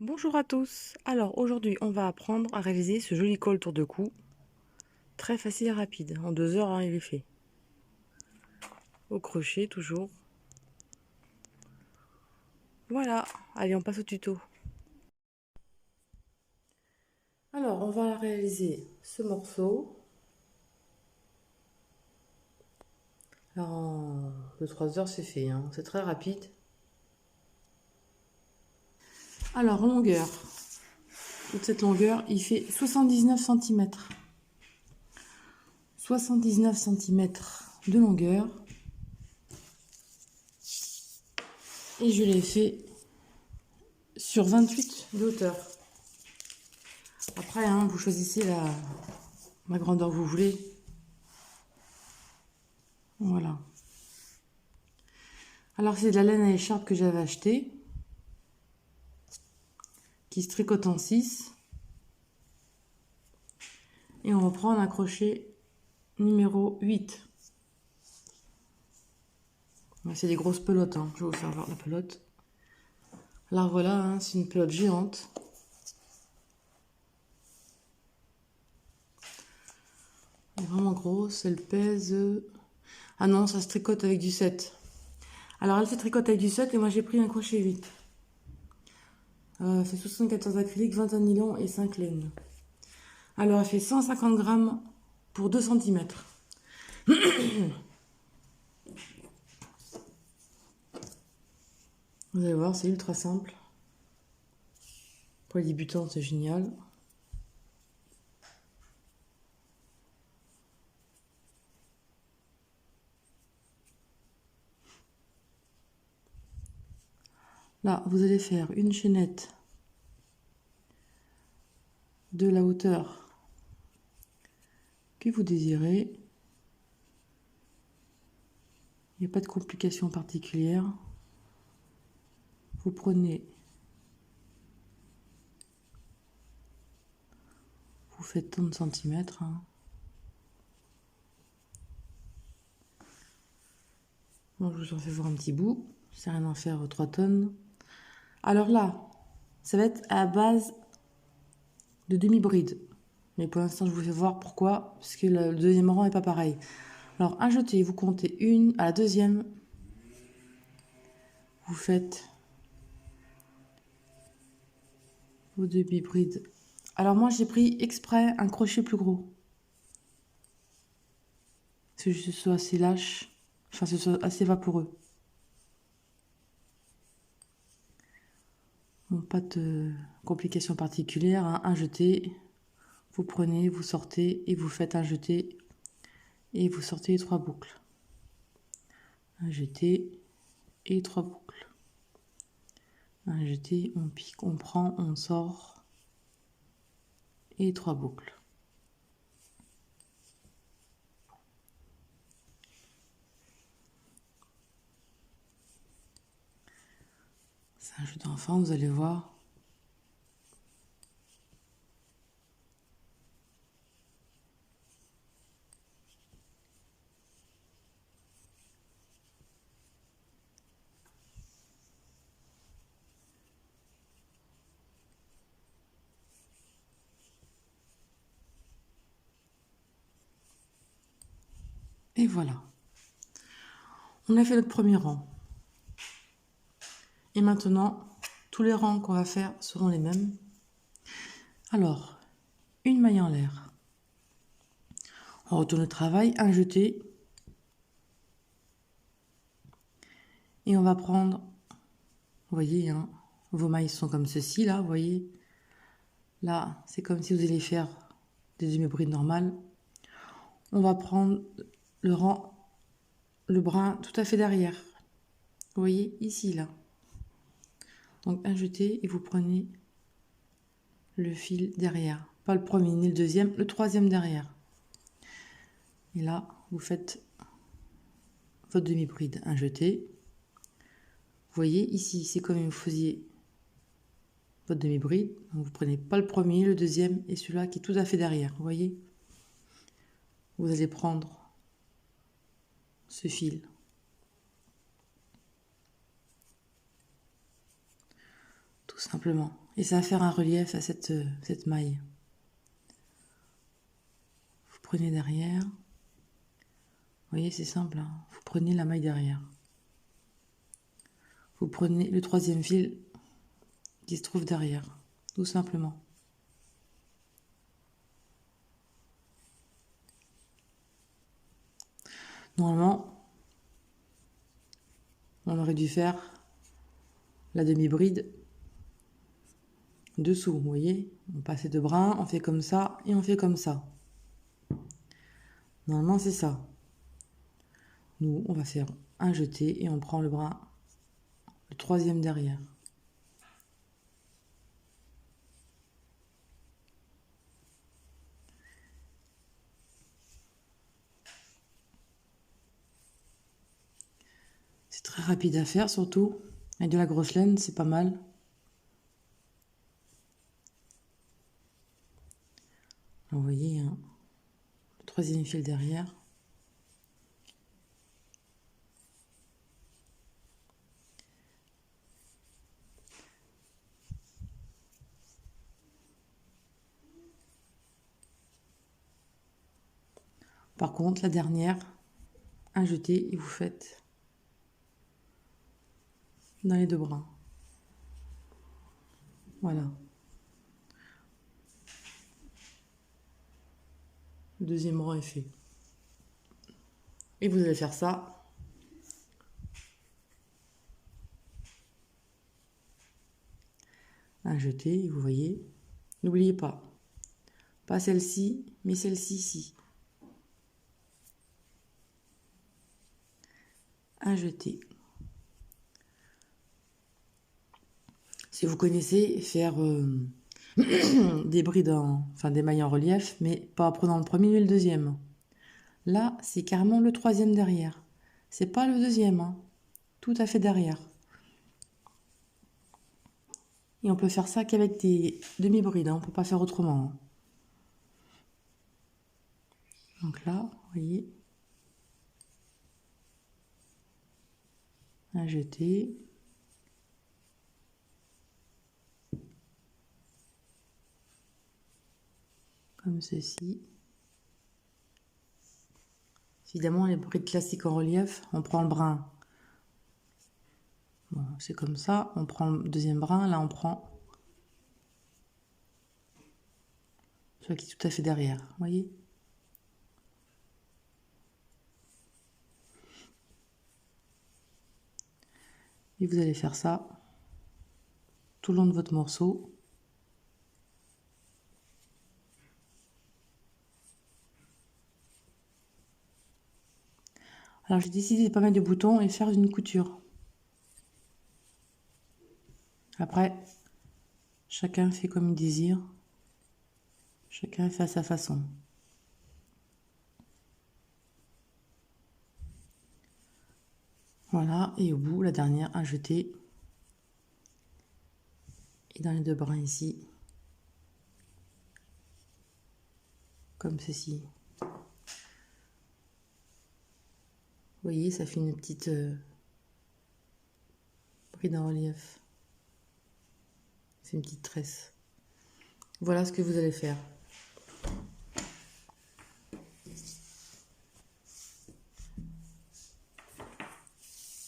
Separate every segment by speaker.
Speaker 1: Bonjour à tous. Alors aujourd'hui on va apprendre à réaliser ce joli col tour de cou. Très facile et rapide. En 2 heures il est fait. Au crochet toujours. Voilà. Allez, on passe au tuto. Alors on va réaliser ce morceau. Alors, en 2-3 heures c'est fait. C'est très rapide. Alors longueur. Toute cette longueur il fait 79 cm. 79 cm de longueur. Et je l'ai fait sur 28 de hauteur. Après, vous choisissez la grandeur que vous voulez. Voilà. Alors, c'est de la laine à écharpe que j'avais acheté, qui se tricote en 6. Et on va prendre un crochet numéro 8. C'est des grosses pelotes, je vais vous faire voir la pelote. Alors voilà, c'est une pelote géante. Elle est vraiment grosse, elle pèse... Ah non, ça se tricote avec du 7. Alors elle se tricote avec du 7 et moi j'ai pris un crochet 8. C'est 74 acrylique, 21 nylon et 5 laines. Alors elle fait 150 grammes pour 2 cm. Vous allez voir, c'est ultra simple. Pour les débutants, c'est génial. Là, vous allez faire une chaînette de la hauteur que vous désirez. Il n'y a pas de complication particulière. Vous prenez, vous faites tant de centimètres. Bon, je vous en fais voir un petit bout. C'est rien à en faire 3 tonnes. Alors là, ça va être à base de demi-bride. Mais pour l'instant, je vous fais voir pourquoi. Parce que le deuxième rang n'est pas pareil. Alors, un jeté, vous comptez une. À la deuxième, vous faites vos demi-brides. Alors moi, j'ai pris exprès un crochet plus gros. Parce que ce soit assez lâche. Enfin, ce soit assez vaporeux. Bon, pas de complications particulières. Un jeté. Vous prenez, vous sortez et vous faites un jeté. Et vous sortez les 3 boucles. Un jeté et 3 boucles. Un jeté, on pique, on prend, on sort. Et 3 boucles. C'est un jeu d'enfant, vous allez voir. Et voilà. On a fait notre premier rang. Et maintenant, tous les rangs qu'on va faire seront les mêmes. Alors, une maille en l'air. On retourne au travail, un jeté. Et on va prendre, vous voyez, vos mailles sont comme ceci, là, vous voyez. Là, c'est comme si vous alliez faire des demi-brides normales. On va prendre le rang, le brin tout à fait derrière. Vous voyez, ici, là. Donc, un jeté et vous prenez le fil derrière. Pas le premier ni le deuxième, le troisième derrière. Et là, vous faites votre demi-bride, un jeté. Vous voyez, ici, c'est comme si vous faisiez votre demi-bride. Donc, vous prenez pas le premier, le deuxième et celui-là qui est tout à fait derrière. Vous voyez, vous allez prendre ce fil. Tout tout simplement. Et ça va faire un relief à cette maille. Vous prenez derrière. Vous voyez, c'est simple, hein. Vous prenez la maille derrière. Vous prenez le troisième fil qui se trouve derrière, tout simplement. Normalement, on aurait dû faire la demi-bride dessous, vous voyez. On passe les deux brins, on fait comme ça et on fait comme ça. Normalement, c'est ça. Nous, on va faire un jeté et on prend le brin, le troisième derrière. C'est très rapide à faire, surtout. Avec de la grosse laine, c'est pas mal. Vous voyez, hein, le troisième fil derrière. Par contre, la dernière, un jeté et vous faites dans les deux brins. Voilà. Le deuxième rang est fait. Et vous allez faire ça. Un jeté, vous voyez. N'oubliez pas celle-ci, mais celle-ci ici. Un jeté. Si vous connaissez faire des brides, enfin des mailles en relief, mais pas en prenant le premier et le deuxième. Là, c'est carrément le troisième derrière. C'est pas le deuxième, hein. Tout à fait derrière. Et on peut faire ça qu'avec des demi-brides, hein. On peut pas faire autrement, hein. Donc là, vous voyez, un jeté. Comme ceci. Évidemment, les brides classiques en relief, on prend le brin. Bon, c'est comme ça. On prend le deuxième brin. Là, on prend celui qui est tout à fait derrière. Vous voyez? Et vous allez faire ça tout le long de votre morceau. Alors, j'ai décidé de pas mettre de boutons et faire une couture. Après, chacun fait comme il désire. Chacun fait à sa façon. Voilà, et au bout, la dernière, un jeté. Et dans les deux brins ici, comme ceci. Vous voyez, ça fait une petite bride en relief. C'est une petite tresse. Voilà ce que vous allez faire.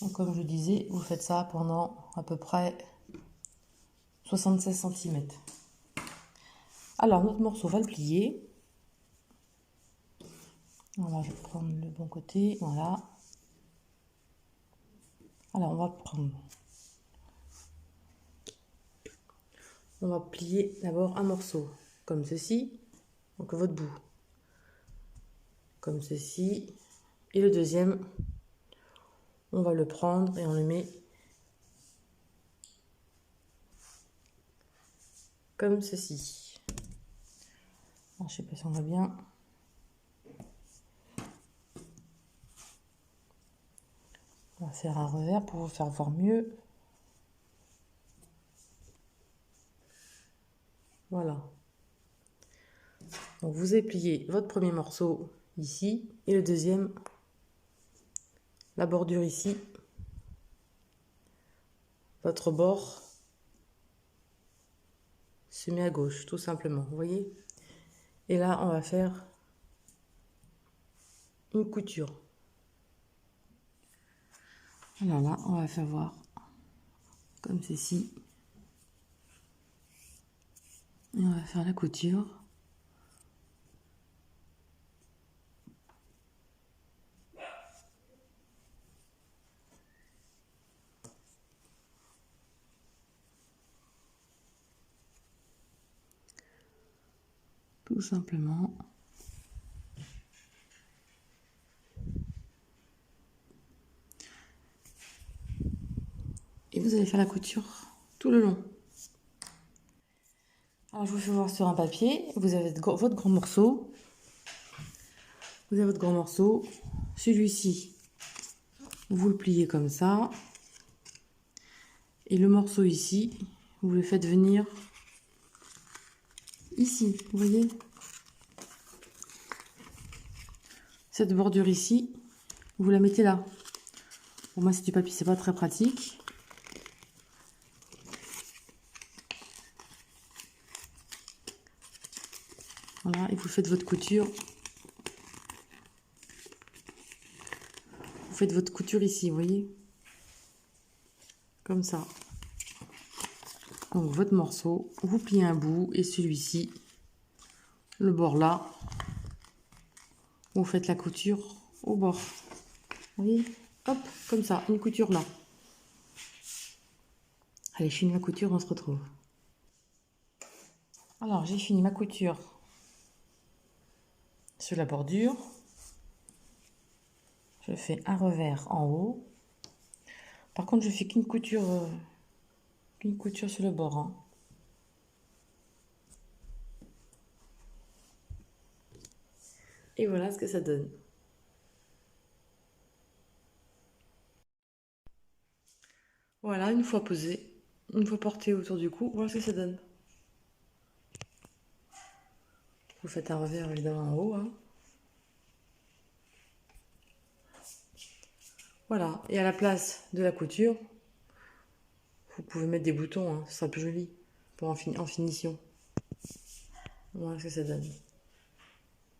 Speaker 1: Donc, comme je disais, vous faites ça pendant à peu près 76 cm. Alors, notre morceau, on va le plier. Voilà, je vais prendre le bon côté. Voilà. Alors, on va prendre. On va plier d'abord un morceau, comme ceci. Donc, votre bout. Comme ceci. Et le deuxième, on va le prendre et on le met comme ceci. Alors, je sais pas si on va bien. On va faire un revers pour vous faire voir mieux. Voilà. Donc vous avez plié votre premier morceau ici et le deuxième, la bordure ici, votre bord se met à gauche, tout simplement, vous voyez? Et là, on va faire une couture. Alors là, on va faire voir comme ceci. Et on va faire la couture. Tout simplement. Et vous allez faire la couture tout le long. Alors je vous fais voir sur un papier, vous avez votre grand morceau. Vous avez votre grand morceau. Celui-ci, vous le pliez comme ça. Et le morceau ici, vous le faites venir ici, vous voyez? Cette bordure ici, vous la mettez là. Pour moi, c'est du papier, c'est pas très pratique. Voilà, et vous faites votre couture. Vous faites votre couture ici, vous voyez? Comme ça. Donc votre morceau, vous pliez un bout et celui-ci, le bord là, vous faites la couture au bord. Vous voyez? Hop, comme ça, une couture là. Allez, je finis ma couture, on se retrouve. Alors, j'ai fini ma couture sur la bordure. Je fais un revers en haut. Par contre, je fais qu'une couture sur le bord. Hein. Et voilà ce que ça donne. Voilà, une fois posé, une fois porté autour du cou, voilà ce que ça donne. Vous faites un revers évidemment en haut. Hein. Voilà, et à la place de la couture, vous pouvez mettre des boutons, hein, ce sera plus joli pour en finition. Voilà ce que ça donne.